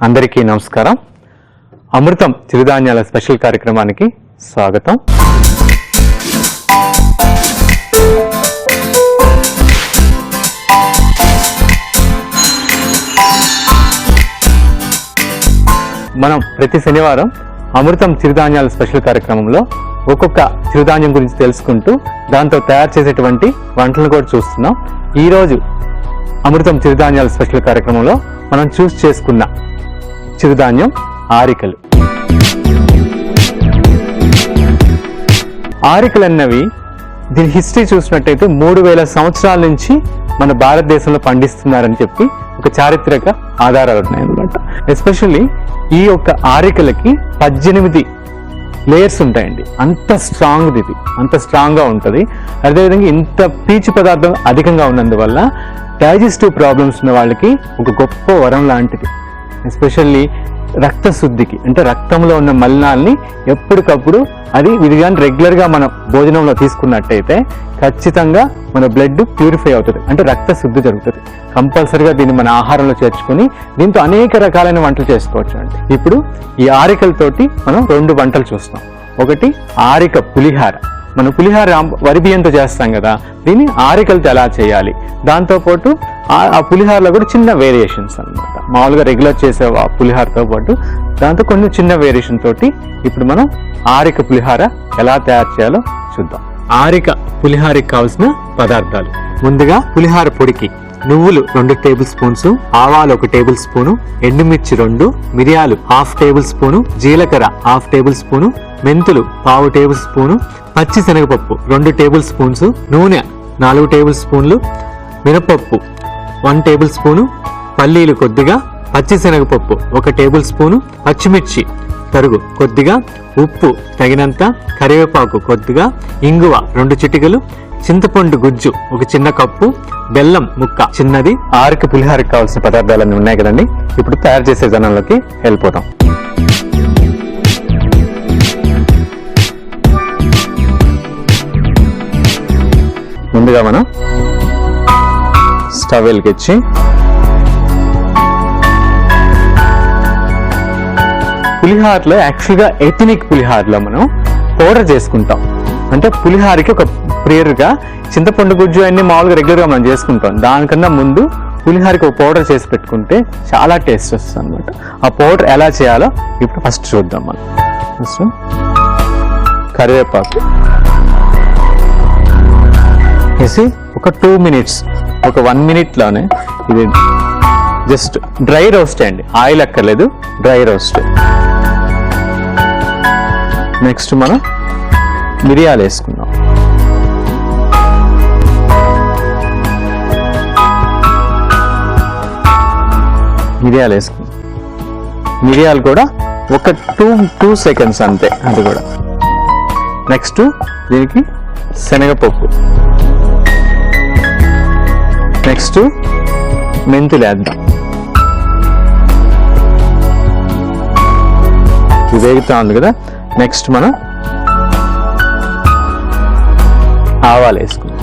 అందరికీ నమస్కారం. అమృతం చిరుధాన్యాల స్పెషల్ కార్యక్రమానికి స్వాగతం. మనం ప్రతి శనివారం అమృతం చిరుధాన్యాల స్పెషల్ కార్యక్రమంలో ఒక్కొక్క చిరుధాన్యం గురించి తెలుసుకుంటూ దాంతో తయారు చేసేటువంటి వంటలను కూడా చూస్తున్నాం. ఈరోజు అమృతం చిరుధాన్యాల స్పెషల్ కార్యక్రమంలో మనం చూస్ చేసుకున్న చిరుధాన్యం ఆరికలు. ఆరికలు అన్నవి దీని హిస్టరీ చూసినట్టయితే 3000 సంవత్సరాల నుంచి మన భారతదేశంలో పండిస్తున్నారని చెప్పి ఒక చారిత్రక ఆధారాలు ఉన్నాయన్నమాట. ఎస్పెషల్లీ ఈ యొక్క ఆరికలకి 18 లేయర్స్ ఉంటాయండి. అంత స్ట్రాంగ్గా ఉంటుంది. అదేవిధంగా ఇంత పీచు పదార్థం అధికంగా ఉన్నందువల్ల డైజెస్టివ్ ప్రాబ్లమ్స్ ఉన్న వాళ్ళకి ఒక గొప్ప వరం లాంటిది. ఎస్పెషల్లీ రక్తశుద్ధికి, అంటే రక్తంలో ఉన్న మలినాల్ని ఎప్పటికప్పుడు అది విధిగా రెగ్యులర్గా మనం భోజనంలో తీసుకున్నట్టయితే ఖచ్చితంగా మన బ్లడ్ ప్యూరిఫై అవుతుంది, అంటే రక్త శుద్ధి జరుగుతుంది. కంపల్సరిగా దీన్ని మన ఆహారంలో చేర్చుకొని దీంతో అనేక రకాలైన వంటలు చేసుకోవచ్చు అండి. ఇప్పుడు ఈ ఆరికలతోటి మనం 2 వంటలు చూస్తాం. ఒకటి ఆరిక పులిహార. మనం పులిహార వరి బియ్యంతో చేస్తాం కదా, దీన్ని ఆరికలతో ఎలా చేయాలి, దాంతోపాటు ఆ పులిహారలో కూడా చిన్న వేరియేషన్స్ అన్నమాట. మామూలుగా రెగ్యులర్ చేసే పులిహారతో పాటు దాంతో కొన్ని చిన్న వేరియేషన్ తోటి ఇప్పుడు మనం ఆరిక పులిహార ఎలా తయారు చేయాలో చూద్దాం. ఆరిక పులిహారకి కావాల్సిన పదార్థాలు: ముందుగా పులిహార పొడికి నువ్వులు 2 టేబుల్ స్పూన్స్, ఆవాలు 1 టేబుల్ స్పూను, ఎండుమిర్చి 2, మిరియాలు 1/2 టేబుల్ స్పూను, జీలకర్ర 1/2 టేబుల్ స్పూను, మెంతులు 1/2 టేబుల్ స్పూను, పచ్చి శనగపప్పు 2 టేబుల్ స్పూన్స్, నూనె 4 టేబుల్ స్పూన్లు, మినపప్పు 1 టేబుల్ స్పూను, పల్లీలు కొద్దిగా, పచ్చి శనగపప్పు 1 టేబుల్ స్పూను, పచ్చిమిర్చి తరుగు కొద్దిగా, ఉప్పు తగినంత, కరివేపాకు కొద్దిగా, ఇంగువ 2 చిటికలు, చింతపండు గుజ్జు 1 చిన్న కప్పు, బెల్లం ముక్క చిన్నది. ఆరిక పులిహారకి కావాల్సిన పదార్థాలన్నీ ఉన్నాయి కదండి. ఇప్పుడు తయారు చేసే విధానంలోకి వెళ్ళిపోతాం. ముందుగా మనం స్టవ్ వెలిగించి పులిహారలో యాక్చువల్గా ఎథనిక్ పులిహారలో మనం పౌడర్ చేసుకుంటాం. అంటే పులిహారకి ఒక ప్రియర్గా చింతపండు గుజ్జు అన్ని మామూలుగా రెగ్యులర్గా మనం చేసుకుంటాం. దానికన్నా ముందు పులిహారకి ఒక పౌడర్ చేసి పెట్టుకుంటే చాలా టేస్ట్ వస్తుంది అనమాట. ఆ పౌడర్ ఎలా చేయాలో ఇప్పుడు ఫస్ట్ చూద్దాం. మనం ఫస్ట్ కరివేపాకు వేసి ఒక 2 మినిట్స్, ఒక 1 మినిట్లోనే ఇది జస్ట్ డ్రై రోస్ట్ అండి, ఆయిల్ అక్కర్లేదు, డ్రై రోస్ట్. నెక్స్ట్ మనం మిరియాలు వేసుకుందాం. మిరియాలు కూడా ఒక 2 సెకండ్స్ అంతే, అది కూడా. నెక్స్ట్ దీనికి శనగపప్పు, నెక్స్ట్ మెంతులు వేద్దాం. ఇది వేగుతా ఉంది కదా. నెక్స్ట్ మనం ఆవాలు వేసుకుందాం.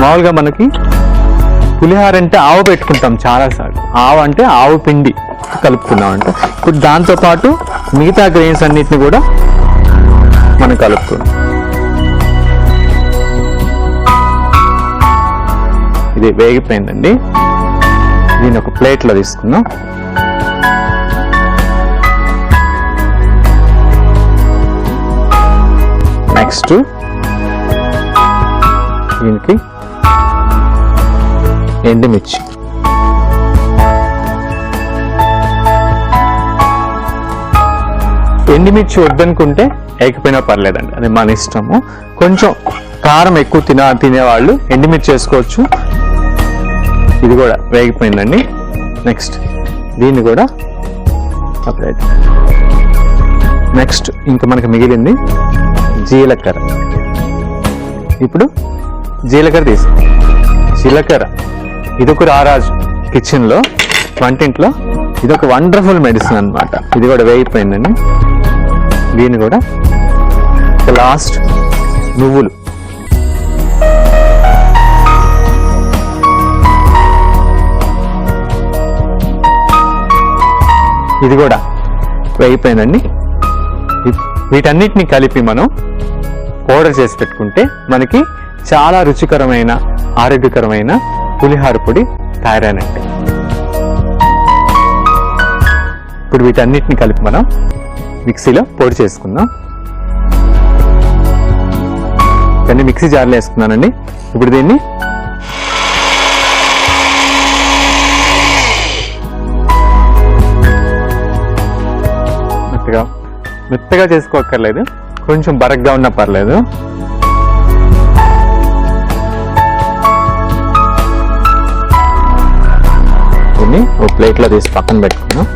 మామూలుగా మనకి పులిహార అంటే ఆవు పెట్టుకుంటాం చాలాసార్లు. ఆవు అంటే ఆవు పిండి కలుపుకున్నాం అంటే. ఇప్పుడు దాంతోపాటు మిగతా గ్రెయిన్స్ అన్నిటిని కూడా మనం కలుపుకున్నాం. ఇది వేగిపోయిందండి. దీన్ని ఒక ప్లేట్లో తీసుకుందాం. నెక్స్ట్ దీనికి ఎండుమిర్చి, ఎండుమిర్చి వద్దనుకుంటే వేయకపోయినా పర్లేదండి, అది మన ఇష్టము. కొంచెం కారం ఎక్కువ తినేవాళ్ళు ఎండుమిర్చి వేసుకోవచ్చు. ఇది కూడా వేగిపోయిందండి. నెక్స్ట్ దీన్ని కూడా సపరేట్. నెక్స్ట్ ఇంకా మనకి మిగిలింది జీలకర్ర. ఇప్పుడు జీలకర్ర తీసుకో. జీలకర్ర ఇదొక రారాజు కిచెన్లో, వంటింట్లో ఇదొక వండర్ఫుల్ మెడిసిన్ అన్నమాట. ఇది కూడా వేగిపోయిందండి. దీన్ని కూడా లాస్ట్ నువ్వులు, ఇది కూడా వేగిపోయిందండి. వీటన్నిటిని కలిపి మనం పౌడర్ చేసి పెట్టుకుంటే మనకి చాలా రుచికరమైన ఆరోగ్యకరమైన పులిహార పొడి తయారైనట్టే. ఇప్పుడు వీటన్నిటిని కలిపి మనం మిక్సీలో పొడి చేసుకుందాం. దాన్ని మిక్సీ జార్లో వేసుకున్నానండి. ఇప్పుడు దీన్ని మెత్తగా చేసుకోక్కర్లేదు, కొంచెం బరగ్గా ఉన్నా పర్లేదు. దీన్ని ఒక ప్లేట్లో తీసి పక్కన పెట్టుకున్నాం.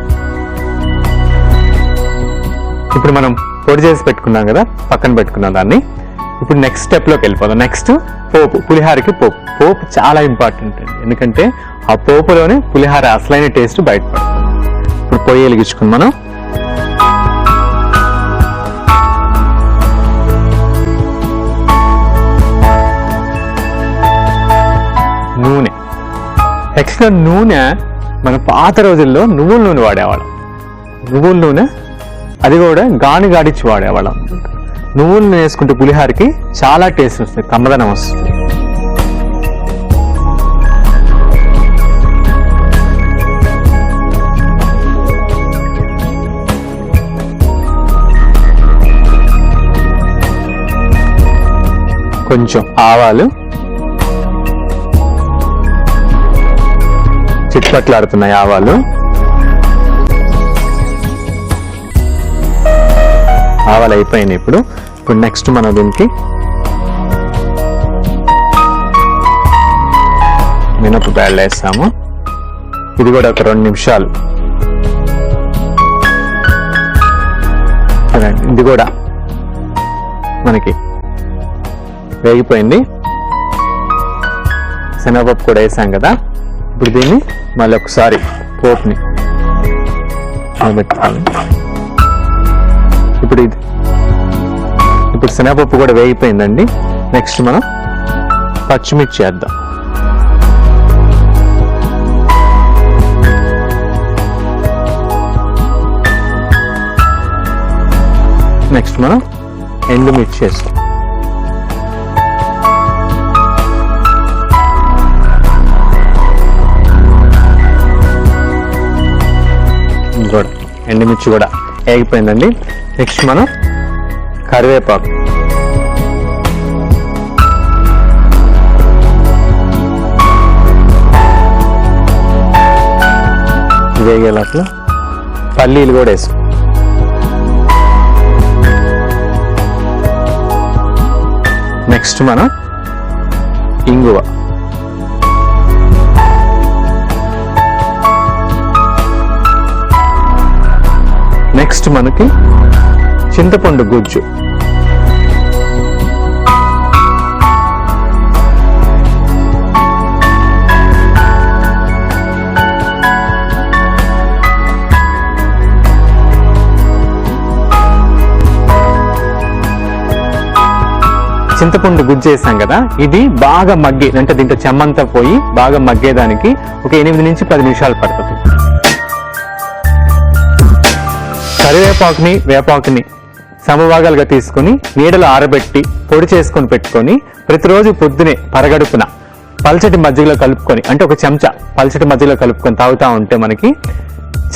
ఇప్పుడు మనం పొడి చేసి పెట్టుకున్నాం కదా, పక్కన పెట్టుకున్నాం దాన్ని. ఇప్పుడు నెక్స్ట్ స్టెప్లోకి వెళ్ళిపోదాం. నెక్స్ట్ పోపు. పులిహారకి పోపు చాలా ఇంపార్టెంట్ అండి, ఎందుకంటే ఆ పోపులోనే పులిహార అసలైన టేస్ట్ బయటపడుతుంది. ఇప్పుడు పొయ్యి వెలిగించుకుని మనం నూనె. యాక్చువల్గా నూనె మన పాత రోజుల్లో నువ్వుల నూనె వాడేవాళ్ళం. నువ్వుల నూనె అది కూడా గాడిచ్చి వాడేవాళ్ళం. నువ్వుల నూనె వేసుకుంటే పులిహారకి చాలా టేస్ట్ వస్తుంది, కమ్మదనం వస్తుంది. కొంచెం ఆవాలు, చిట్పట్లాడుతున్నాయి ఆవాలు. ఆవాలు అయిపోయినాయి. ఇప్పుడు నెక్స్ట్ మనం దీనికి మినపప్పాయలు వేస్తాము. ఇది కూడా ఒక 2 నిమిషాలు. ఇది కూడా మనకి వేగిపోయింది. శనగపప్పు కూడా వేసాం కదా. ఇప్పుడు దీన్ని మళ్ళీ ఒకసారి పోపుని పెట్టుకోవాలి. ఇప్పుడు శనగపప్పు కూడా వేగిపోయిందండి. నెక్స్ట్ మనం పచ్చిమిర్చి వేద్దాం. నెక్స్ట్ మనం ఎండుమిర్చి వేస్తాం. ఎండుమిర్చి కూడా వేగిపోయిందండి. నెక్స్ట్ మనం కరివేపాకు, వేగేలోపల పల్లీలు కూడా వేసుకో. నెక్స్ట్ మనం ఇంగువ, నెక్స్ట్ మనకి చింతపండు గుజ్జు, చింతపండు గుజ్జు వేసాం కదా. ఇది బాగా మగ్గే, అంటే దీంట్లో చెమ్మంతా పోయి బాగా మగ్గేదానికి ఒక 8 నుంచి 10 నిమిషాలు పడుతుంది. కరివేపాకుని వేపాకుని సమభాగాలుగా తీసుకుని నీడలో ఆరబెట్టి పొడి చేసుకొని పెట్టుకొని ప్రతిరోజు పొద్దునే పరగడుపున పల్చటి మజ్జిగలో కలుపుకొని, అంటే ఒక చెంచా పల్చటి మజ్జిగలో కలుపుకొని తాగుతూ ఉంటే మనకి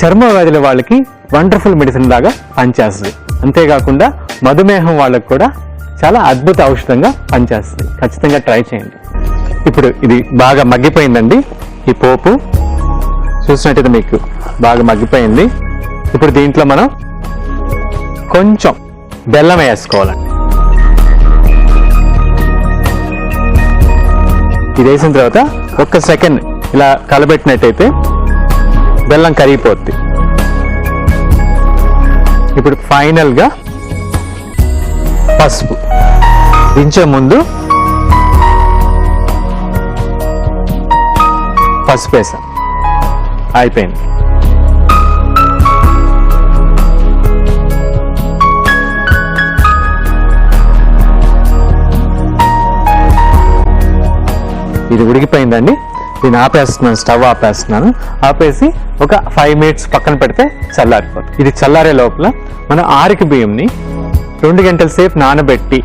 చర్మ వ్యాధుల వాళ్ళకి వండర్ఫుల్ మెడిసిన్ లాగా పనిచేస్తుంది. అంతేకాకుండా మధుమేహం వాళ్ళకి కూడా చాలా అద్భుత ఔషధంగా పనిచేస్తుంది. ఖచ్చితంగా ట్రై చేయండి. ఇప్పుడు ఇది బాగా మగ్గిపోయిందండి. ఈ పోపు చూసినట్టయితే మీకు బాగా మగ్గిపోయింది. ఇప్పుడు దీంట్లో మనం కొంచెం బెల్లం వేసుకోవాలండి. ఇది వేసిన తర్వాత 1 సెకండ్ ఇలా కలబెట్టినట్టయితే బెల్లం కరిగిపోద్ది. ఇప్పుడు ఫైనల్గా పసుపు దించే ముందు పసుపు వేసాం. అయిపోయింది. ఇది ఉడికిపోయిందండి. దీన్ని ఆపేస్తున్నాను, స్టవ్ ఆపేస్తున్నాను. ఆపేసి ఒక 5 minutes పక్కన పెడితే చల్లారిపోతుంది. ఇది చల్లారే లోపల మనం ఆరిక బియ్యంని 2 గంటల సేపు నానబెట్టి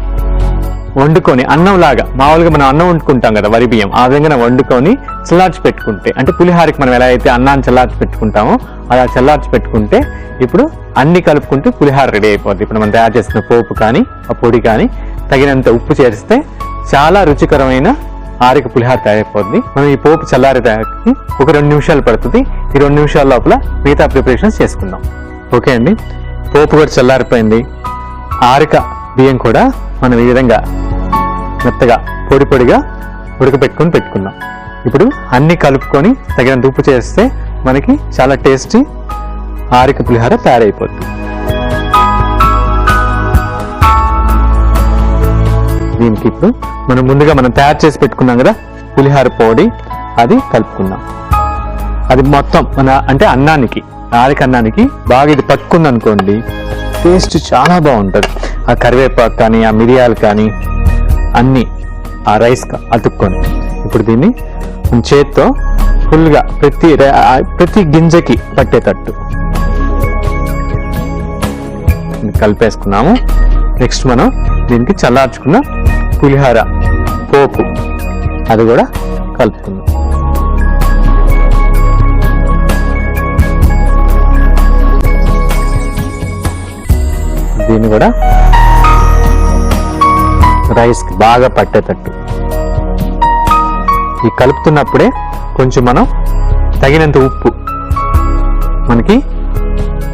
వండుకొని అన్నంలాగా, మామూలుగా మనం అన్నం వండుకుంటాం కదా వరి బియ్యం, ఆ విధంగా వండుకొని చల్లార్చి పెట్టుకుంటే, అంటే పులిహారకి మనం ఎలా అయితే అన్నాన్ని చల్లార్చి పెట్టుకుంటామో అలా చల్లార్చి పెట్టుకుంటే ఇప్పుడు అన్ని కలుపుకుంటూ పులిహార రెడీ అయిపోద్ది. ఇప్పుడు మనం తయారు చేసిన పోపు కానీ ఆ పొడి కానీ తగినంత ఉప్పు చేస్తే చాలా రుచికరమైన ఆరిక పులిహార తయారైపోద్ది. మనం ఈ పోపు చల్లారి తయారీకి ఒక 2 నిమిషాలు పడుతుంది. ఈ 2 నిమిషాల లోపల మిగతా ప్రిపరేషన్స్ చేసుకుందాం. ఓకే అండి, పోపు కూడా చల్లారిపోయింది. ఆరిక బియ్యం కూడా మనం ఈ విధంగా మెత్తగా పొడి పొడిగా ఉడకపెట్టుకొని పెట్టుకుందాం. ఇప్పుడు అన్ని కలుపుకొని తగినంత ఉప్పు చేస్తే మనకి చాలా టేస్టీ ఆరిక పులిహార తయారైపోద్ది. దీనికి ఇప్పుడు మనం ముందుగా తయారు చేసి పెట్టుకున్నాం కదా పులిహార పొడి, అది కలుపుకుందాం. అది మొత్తం అంటే అన్నానికి, ఆరిక అన్నానికి బాగా ఇది పట్టుకుంది అనుకోండి, టేస్ట్ చాలా బాగుంటుంది. ఆ కరివేపాకు కానీ ఆ మిరియాలు కానీ అన్నీ ఆ రైస్ అతుక్కొని ఇప్పుడు దీన్ని చేత్తో ఫుల్గా ప్రతి గింజకి పట్టేటట్టు కలిపేసుకున్నాము. నెక్స్ట్ మనం దీనికి చల్లార్చుకున్న పులిహార పోపు అది కూడా కలుపుకుందాం. దీన్ని కూడా రైస్కి బాగా పట్టేటట్టు ఈ కలుపుతున్నప్పుడే కొంచెం మనం తగినంత ఉప్పు, మనకి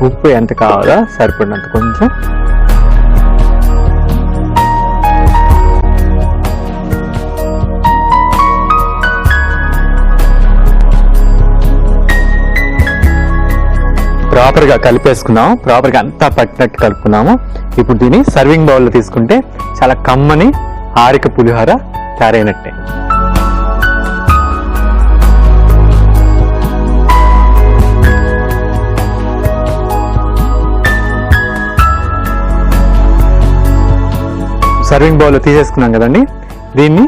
ఉప్పు ఎంత కావాలో సరిపడినంత కొంచెం ప్రాపర్గా కలిపేసుకున్నాము. ప్రాపర్గా అంతా పట్టినట్టు కలుపుకున్నాము. ఇప్పుడు దీన్ని సర్వింగ్ బౌల్లో తీసుకుంటే చాలా కమ్మని ఆరిక పులిహోర తయారైనట్టే. సర్వింగ్ బౌల్లో తీసేసుకున్నాం కదండి. దీన్ని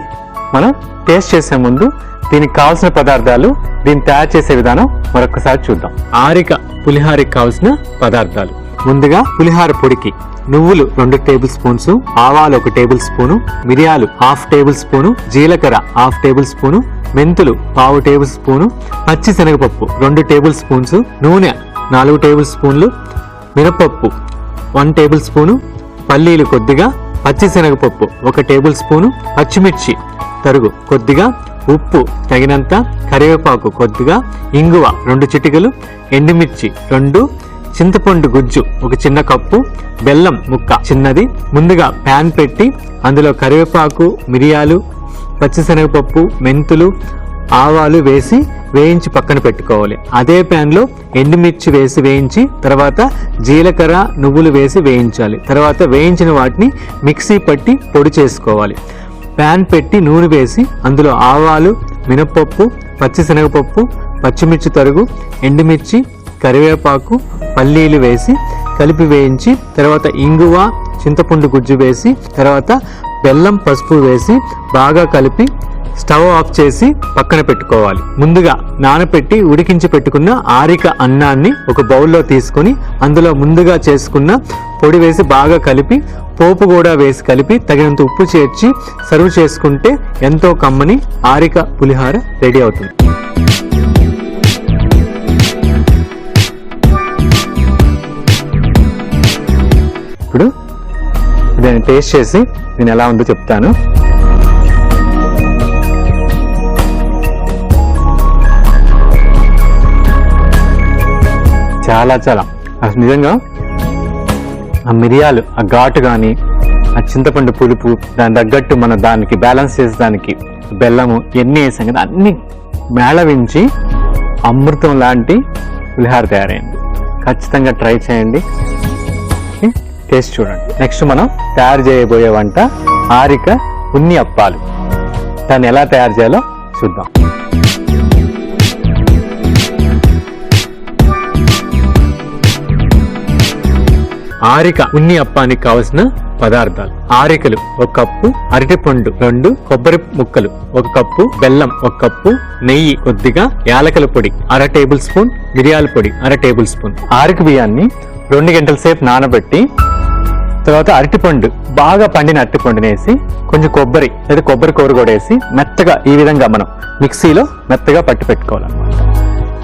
మనం టేస్ట్ చేసే ముందు దీనికి కావాల్సిన పదార్థాలు, దీన్ని తయారు చేసే విధానం మరొకసారి చూద్దాం. ఆరిక పులిహారకి కావాల్సిన పదార్థాలు: ముందుగా పులిహార పొడికి నువ్వులు 2 టేబుల్ స్పూన్స్, ఆవాలు 1 టేబుల్ స్పూను, మిరియాలు 1/2 టేబుల్ స్పూను, జీలకర్ర 1/2 టేబుల్ స్పూను, మెంతులు 1/2 టేబుల్ స్పూను, పచ్చి శనగపప్పు 2 టేబుల్ స్పూన్స్, నూనె 4 టేబుల్ స్పూన్లు, మినపప్పు 1 టేబుల్ స్పూను, పల్లీలు కొద్దిగా, పచ్చి శనగపప్పు 1 టేబుల్ స్పూను, పచ్చిమిర్చి తరుగు కొద్దిగా, ఉప్పు తగినంత, కరివేపాకు కొద్దిగా, ఇంగువ 2 చిటికలు, ఎండుమిర్చి 2, చింతపండు గుజ్జు 1 చిన్న కప్పు, బెల్లం ముక్క చిన్నది. ముందుగా ప్యాన్ పెట్టి అందులో కరివేపాకు, మిరియాలు, పచ్చిశనగపప్పు, మెంతులు, ఆవాలు వేసి వేయించి పక్కన పెట్టుకోవాలి. అదే ప్యాన్లో ఎండుమిర్చి వేసి వేయించి తర్వాత జీలకర్ర, నువ్వులు వేసి వేయించాలి. తర్వాత వేయించిన వాటిని మిక్సీ పట్టి పొడి చేసుకోవాలి. ప్యాన్ పెట్టి నూనె వేసి అందులో ఆవాలు, మినపప్పు, పచ్చిశనగపప్పు, పచ్చిమిర్చి తరుగు, ఎండుమిర్చి, కరివేపాకు, పల్లీలు వేసి కలిపి వేయించి తర్వాత ఇంగువ, చింతపండు గుజ్జు వేసి తర్వాత బెల్లం, పసుపు వేసి బాగా కలిపి స్టవ్ ఆఫ్ చేసి పక్కన పెట్టుకోవాలి. ముందుగా నానపెట్టి ఉడికించి పెట్టుకున్న ఆరిక అన్నాన్ని ఒక బౌల్లో తీసుకొని అందులో ముందుగా చేసుకున్న పొడి వేసి బాగా కలిపి పోపు కూడా వేసి కలిపి తగినంత ఉప్పు చేర్చి సర్వ్ చేసుకుంటే ఎంతో కమ్మని ఆరిక పులిహార రెడీ అవుతుంది. ఇప్పుడు దీన్ని టేస్ట్ చేసి నేను ఎలా ఉందో చెప్తాను. చాలా అసలు నిజంగా ఆ మిరియాలు, ఆ ఘాటు కానీ ఆ చింతపండు పులుపు, దాని తగ్గట్టు మన దానికి బ్యాలెన్స్ చేసేదానికి బెల్లము ఎన్ని వేసాం కదా అన్ని మేళవించి అమృతం లాంటి పులిహార తయారైంది. ఖచ్చితంగా ట్రై చేయండి, టేస్ట్ చూడండి. నెక్స్ట్ మనం తయారు చేయబోయే వంట ఆరిక ఉన్ని అప్పాలు. దాన్ని ఎలా తయారు చేయాలో చూద్దాం. ఆరిక ఉన్ని అప్పానికి కావలసిన పదార్థాలు: ఆరికలు 1 కప్పు, అరటిపండు 2, కొబ్బరి ముక్కలు 1 కప్పు, బెల్లం 1 కప్పు, నెయ్యి కొద్దిగా, యాలకల పొడి 1/2 టేబుల్ స్పూన్, మిరియాల పొడి 1/2 టేబుల్ స్పూన్. ఆరిక బియ్యాన్ని 2 గంటల సేపు నానబెట్టి తర్వాత అరటిపండు, బాగా పండిన అరటిపండుని వేసి కొంచెం కొబ్బరి లేదా కొబ్బరి కూర కూడా వేసి మెత్తగా ఈ విధంగా మనం మిక్సీలో మెత్తగా పట్టి పెట్టుకోవాలన్నమాట.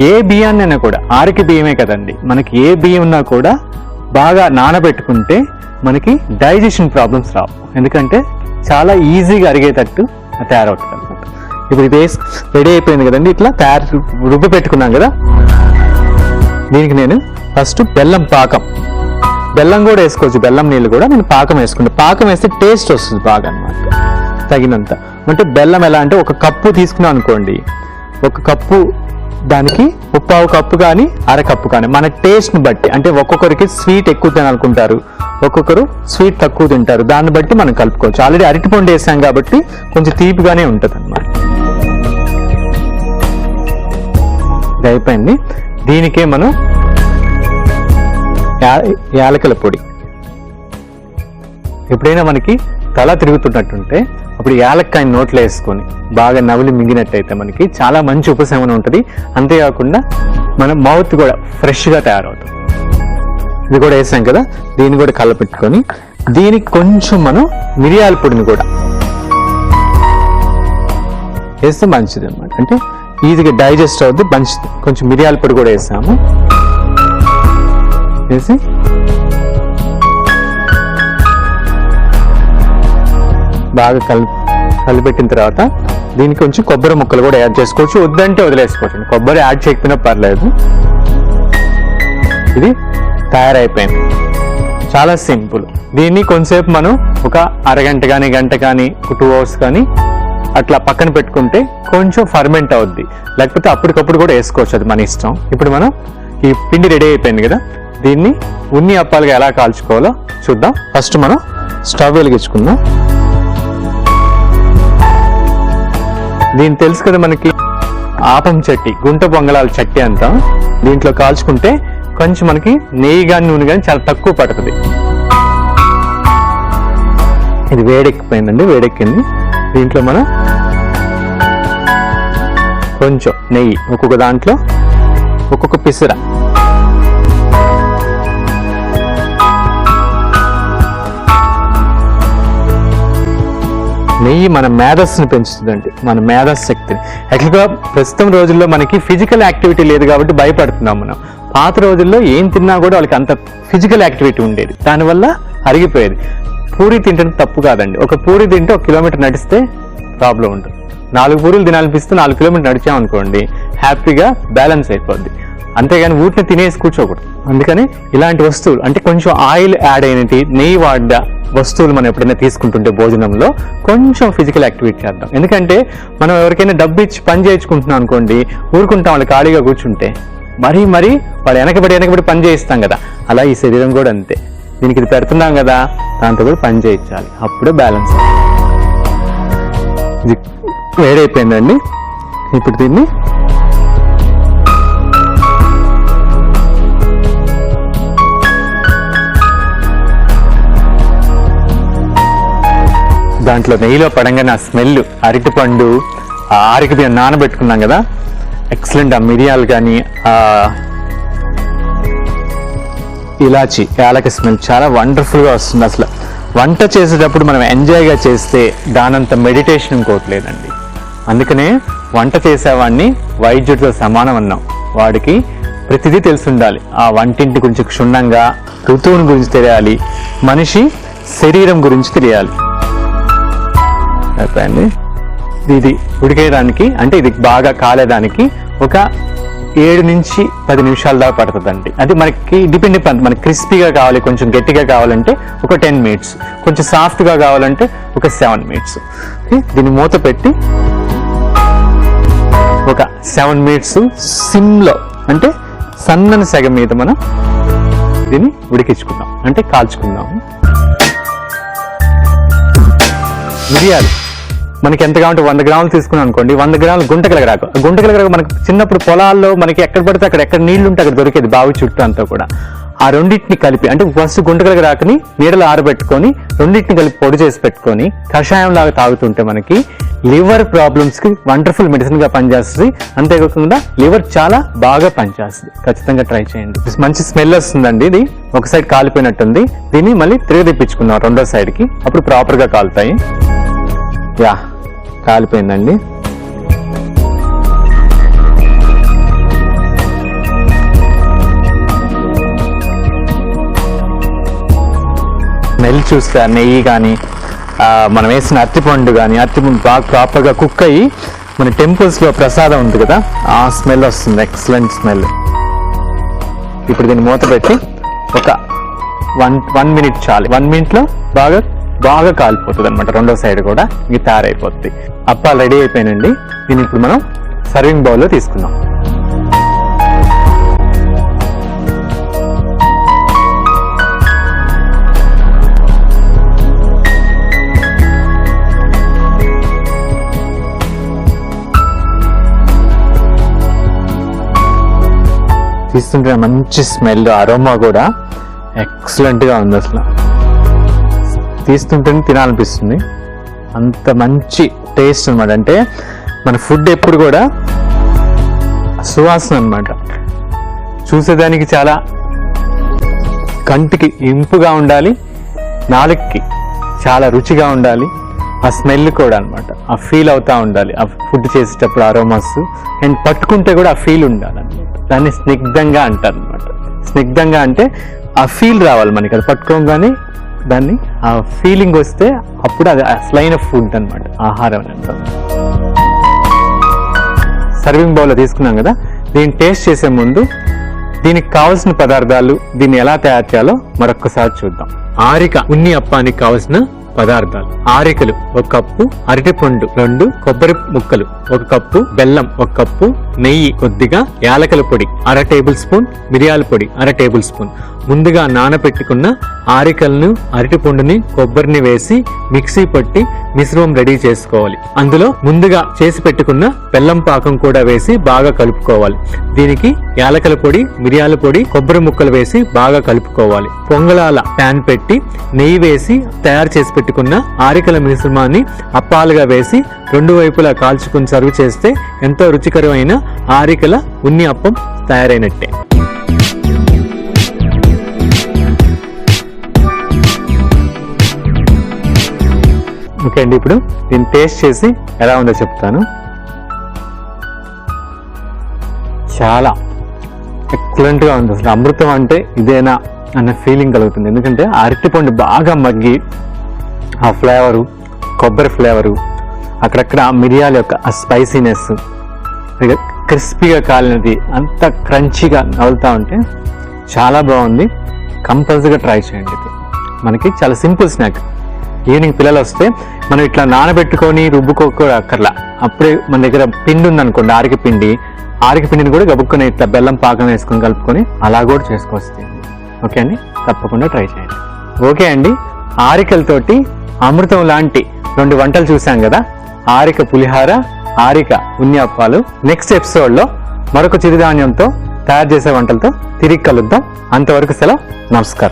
ఏ బియ్యాన్నైనా కూడా, ఆరిక బియ్యమే కదండి, మనకి ఏ బియ్యం ఉన్నా కూడా బాగా నానబెట్టుకుంటే మనకి డైజెషన్ ప్రాబ్లమ్స్ రావు. ఎందుకంటే చాలా ఈజీగా అరిగేటట్టు తయారవుతుంది అనమాట. ఇప్పుడు ఇది రెడీ అయిపోయింది కదండి, ఇట్లా రుబ్బ పెట్టుకున్నాం కదా. దీనికి నేను ఫస్ట్ బెల్లం పాకం, బెల్లం కూడా వేసుకోవచ్చు, బెల్లం నీళ్ళు కూడా నేను పాకం వేసుకుంటాను. పాకం వేస్తే టేస్ట్ వస్తుంది బాగా అనమాట, తగినంత. అంటే బెల్లం ఎలా అంటే 1 కప్పు తీసుకున్నాం అనుకోండి, 1 కప్పు దానికి 1/4 కప్పు కానీ 1/2 కప్పు కానీ మన టేస్ట్ని బట్టి. అంటే ఒక్కొక్కరికి స్వీట్ ఎక్కువ తినాలనుకుంటారు, ఒక్కొక్కరు స్వీట్ తక్కువ తింటారు, దాన్ని బట్టి మనం కలుపుకోవచ్చు. ఆల్రెడీ అరటిపండు వేసాం కాబట్టి కొంచెం తీపిగానే ఉంటుంది అన్నమాట. ఇది అయిపోయింది. దీనికే మనం యాలకల పొడి. ఎప్పుడైనా మనకి తల తిరుగుతున్నట్టుంటే అప్పుడు యాలక్కాయని నోట్లో వేసుకొని బాగా నవిలి మింగినట్టయితే మనకి చాలా మంచి ఉపశమనం ఉంటుంది. అంతేకాకుండా మన మౌత్ కూడా ఫ్రెష్గా తయారవుతుంది. ఇది కూడా వేసాం కదా, దీన్ని కూడా కలపెట్టుకొని దీనికి కొంచెం మనం మిరియాల పొడిని కూడా వేస్తే మంచిది అన్నమాట. అంటే ఈజీగా డైజెస్ట్ అవుతుంది, మంచిది. కొంచెం మిరియాల పొడి కూడా వేసాము. వేసి బాగా కలిపెట్టిన తర్వాత దీనికి కొంచెం కొబ్బరి ముక్కలు కూడా యాడ్ చేసుకోవచ్చు, వద్దంటే వదిలేసుకోవచ్చు. కొబ్బరి యాడ్ చేయకపోయినా పర్లేదు. ఇది తయారైపోయింది, చాలా సింపుల్. దీన్ని కొంతసేపు మనం ఒక అరగంట కానీ గంట కానీ 2 అవర్స్ కానీ అట్లా పక్కన పెట్టుకుంటే కొంచెం ఫర్మెంట్ అవుద్ది. లేకపోతే అప్పటికప్పుడు కూడా వేసుకోవచ్చు, అది మన ఇష్టం. ఇప్పుడు మనం ఈ పిండి రెడీ అయిపోయింది కదా, దీన్ని ఉన్ని అప్పాలుగా ఎలా కాల్చుకోవాలో చూద్దాం. ఫస్ట్ మనం స్టవ్ వెలిగించుకుందాం. దీన్ని తెలుసు కదా మనకి, ఆపం చట్టి, గుంట పొంగలాల చట్టి అంతా. దీంట్లో కాల్చుకుంటే కొంచెం మనకి నెయ్యి కానీ నూనె కానీ చాలా తక్కువ పడుతుంది. ఇది వేడెక్కిపోయిందండి, వేడెక్కింది. దీంట్లో మనం కొంచెం నెయ్యి, ఒక్కొక్క దాంట్లో ఒక్కొక్క పిసర. నెయ్యి మన మేధస్సుని పెంచుతుందండి, మన మేధస్ శక్తిని. యాక్చువల్గా ప్రస్తుతం రోజుల్లో మనకి ఫిజికల్ యాక్టివిటీ లేదు కాబట్టి భయపడుతున్నాం మనం. పాత రోజుల్లో ఏం తిన్నా కూడా వాళ్ళకి అంత ఫిజికల్ యాక్టివిటీ ఉండేది, దానివల్ల అరిగిపోయేది. పూరి తింటే తప్పు కాదండి, ఒక పూరి తింటే 1 కిలోమీటర్ నడిస్తే ప్రాబ్లం ఉంటుంది. 4 పూరీలు తినాలనిపిస్తే 4 కిలోమీటర్ నడిచామనుకోండి, హ్యాపీగా బ్యాలెన్స్ అయిపోద్ది. అంతేగాని ఊటిని తినేసి కూర్చోకూడదు. అందుకని ఇలాంటి వస్తువులు, అంటే కొంచెం ఆయిల్ యాడ్ అయినటి, నెయ్యి వాడ్డ వస్తువులు మనం ఎప్పుడైనా తీసుకుంటుంటే భోజనంలో కొంచెం ఫిజికల్ యాక్టివిటీ చేద్దాం. ఎందుకంటే మనం ఎవరికైనా డబ్బు ఇచ్చి పని చేయించుకుంటున్నాం అనుకోండి, ఊరుకుంటాం వాళ్ళు ఖాళీగా కూర్చుంటే. మరీ వాళ్ళు వెనకబడి పని చేయిస్తాం కదా, అలా ఈ శరీరం కూడా అంతే. దీనికి ఇది పెడుతున్నాం కదా, దాంతో కూడా పని చేయించాలి, అప్పుడే బ్యాలెన్స్. ఇది వేడైపోయిందండి. ఇప్పుడు దీన్ని దాంట్లో నెయ్యిలో పడంగానే ఆ స్మెల్, అరటిపండు, ఆరిక బియ్యం నానబెట్టుకున్నాం కదా, ఎక్సలెంట్. ఆ మిరియాలు కానీ ఇలాచి, యాలక స్మెల్ చాలా వండర్ఫుల్గా వస్తుంది. అసలు వంట చేసేటప్పుడు మనం ఎంజాయ్గా చేస్తే దానంత మెడిటేషన్ ఇంకోటి లేదండి. అందుకనే వంట చేసేవాడిని వైద్యుడితో సమానం అన్నాం. వాడికి ప్రతిదీ తెలిసి ఉండాలి. ఆ వంటింటి గురించి క్షుణ్ణంగా, ఋతువుని గురించి తెలియాలి, మనిషి శరీరం గురించి తెలియాలి. అయిపోయింది. ఇది ఉడికేయడానికి, అంటే ఇది బాగా కాలేదానికి ఒక 7 నుంచి 10 నిమిషాల దాకా పడుతుందండి. అది మనకి డిపెండ్ అయిపోతుంది. మనకి క్రిస్పీగా కావాలి, కొంచెం గట్టిగా కావాలంటే ఒక 10 మినిట్స్, కొంచెం సాఫ్ట్గా కావాలంటే ఒక 7 మినిట్స్. దీన్ని మూత పెట్టి ఒక 7 మినిట్స్ సిమ్లో, అంటే సన్నని సెగ మీద మనం దీన్ని ఉడికించుకుందాం, అంటే కాల్చుకుందాము. మిరియాలు మనకి ఎంత కావాలంటే 100 గ్రాములు తీసుకున్నాం అనుకోండి, 100 గ్రాములు గుంటకలగరాకు. గుంటకలగరాకు మనకి చిన్నప్పుడు పొలాల్లో మనకి ఎక్కడ పడితే అక్కడ, ఎక్కడ నీళ్లు ఉంటే అక్కడ దొరికేది, బావి చుట్టూ అంతా కూడా. ఆ రెండింటిని కలిపి, అంటే ఫస్ట్ గుంటకలుగా రాకని నీడలో ఆరబెట్టుకొని రెండింటిని కలిపి పొడి చేసి పెట్టుకొని కషాయం లాగా తాగుతుంటే మనకి లివర్ ప్రాబ్లమ్స్ కి వండర్ఫుల్ మెడిసిన్ గా పనిచేస్తుంది. అంతేకాకుండా లివర్ చాలా బాగా పనిచేస్తుంది. ఖచ్చితంగా ట్రై చేయండి. మంచి స్మెల్ వస్తుందండి. ఇది ఒక సైడ్ కాలిపోయినట్టుంది. దీన్ని మళ్ళీ తిరిగి తెప్పించుకుందాం రెండో సైడ్ కి, అప్పుడు ప్రాపర్ గా కాలుతాయి. యా, కాలిపోయిందండి. స్మెల్ చూస్తే నెయ్యి కానీ మనం వేసిన అరటిపండు కానీ, అరటిపండు బాగా ప్రాపర్గా కుక్ అయ్యి మన టెంపుల్స్లో ప్రసాదం ఉంది కదా, ఆ స్మెల్ వస్తుంది. Excellent smell. ఇప్పుడు దీన్ని మూత పెట్టి ఒక 1 minute చాలు. 1 minute బాగా బాగా కాలిపోతుంది అనమాట. రెండో సైడ్ కూడా ఇది తయారైపోతుంది. అప్పాలు రెడీ అయిపోయినండి. దీన్ని ఇప్పుడు మనం సర్వింగ్ బౌల్లో తీసుకుందాం. తీస్తుంటే మంచి స్మెల్, అరోమా కూడా ఎక్సలెంట్గా ఉంది. అసలు తీస్తుంటేనే తినాలనిపిస్తుంది. అంత మంచి టేస్ట్ అనమాట. అంటే మన ఫుడ్ ఎప్పుడు కూడా సువాసన అనమాట. చూసేదానికి చాలా కంటికి ఇంపుగా ఉండాలి, నాలుగుకి చాలా రుచిగా ఉండాలి. ఆ స్మెల్ కూడా అనమాట, ఆ ఫీల్ అవుతా ఉండాలి. ఆ ఫుడ్ చేసేటప్పుడు అరోమాస్ అండ్ పట్టుకుంటే కూడా ఆ ఫీల్ ఉండాలన్నమాట. దాన్ని స్నిగ్ధంగా అంటారు అనమాట. స్నిగ్ధంగా అంటే ఆ ఫీల్ రావాలి మనకి. అది పట్టుకోగానే దాన్ని ఆ ఫీలింగ్ వస్తే అప్పుడు అది అసలైన ఫుడ్ అనమాట, ఆహారం అని అంటారు. సర్వింగ్ బౌల్లో తీసుకున్నాం కదా, దీన్ని టేస్ట్ చేసే ముందు దీనికి కావాల్సిన పదార్థాలు, దీన్ని ఎలా తయారు చేయాలో మరొక్కసారి చూద్దాం. ఆరిక ఉన్ని అప్పానికి కావాల్సిన పదార్థాలు: ఆరికలు 1 కప్పు, అరటిపండు 2, కొబ్బరి ముక్కలు 1 కప్పు, బెల్లం 1 కప్పు, నెయ్యి కొద్దిగా, యాలకల పొడి 1/2 టేబుల్ స్పూన్, మిరియాల పొడి 1/2 టేబుల్ స్పూన్. ముందుగా నానబెట్టుకున్న ఆరికలను, అరటిపండుని, కొబ్బరిని వేసి మిక్సీ పట్టి మిశ్రమం రెడీ చేసుకోవాలి. అందులో ముందుగా చేసి పెట్టుకున్న బెల్లం పాకం కూడా వేసి బాగా కలుపుకోవాలి. దీనికి యాలకల పొడి, మిరియాల పొడి, కొబ్బరి ముక్కలు వేసి బాగా కలుపుకోవాలి. పొంగలాల ప్యాన్ పెట్టి నెయ్యి వేసి తయారు చేసి పెట్టుకున్న ఆరికల మిశ్రమాన్ని అప్పాలుగా వేసి 2 వైపులా కాల్చుకుని సర్వ్ చేస్తే ఎంతో రుచికరమైన ఆరికల ఉన్ని అప్పం తయారైనట్టే. ఓకే అండి, ఇప్పుడు దీన్ని టేస్ట్ చేసి ఎలా ఉందో చెప్తాను. చాలా ఎక్సలెంట్గా ఉంది. అసలు అమృతం అంటే ఇదేనా అన్న ఫీలింగ్ కలుగుతుంది. ఎందుకంటే అరటిపండు బాగా మగ్గి ఆ ఫ్లేవరు, కొబ్బరి ఫ్లేవరు, అక్కడక్కడ మిరియాల యొక్క ఆ స్పైసీనెస్, క్రిస్పీగా కాలినది అంత క్రంచీగా నవ్వులుతూ ఉంటే చాలా బాగుంది. కంపల్సరీగా ట్రై చేయండి. ఇది మనకి చాలా సింపుల్ స్నాక్. ఈవినింగ్ పిల్లలు వస్తే మనం ఇట్లా నానబెట్టుకొని రుబ్బుకోకూడదు అక్కర్లా. అప్పుడే మన దగ్గర పిండి ఉందనుకోండి, ఆరిక పిండిని కూడా గబుక్కొని ఇట్లా బెల్లం పాకం వేసుకొని కలుపుకొని అలా కూడా చేసుకోవచ్చు. ఓకే అండి, తప్పకుండా ట్రై చేయండి. ఓకే అండి, ఆరికలతోటి అమృతం లాంటి 2 వంటలు చూసాం కదా. ఆరిక పులిహార, ఆరిక ఉన్ని అప్పాలు. నెక్స్ట్ ఎపిసోడ్లో మరొక చిరుధాన్యంతో తయారు చేసే వంటలతో తిరిగి కలుద్దాం. అంతవరకు సెలవు. నమస్కారం.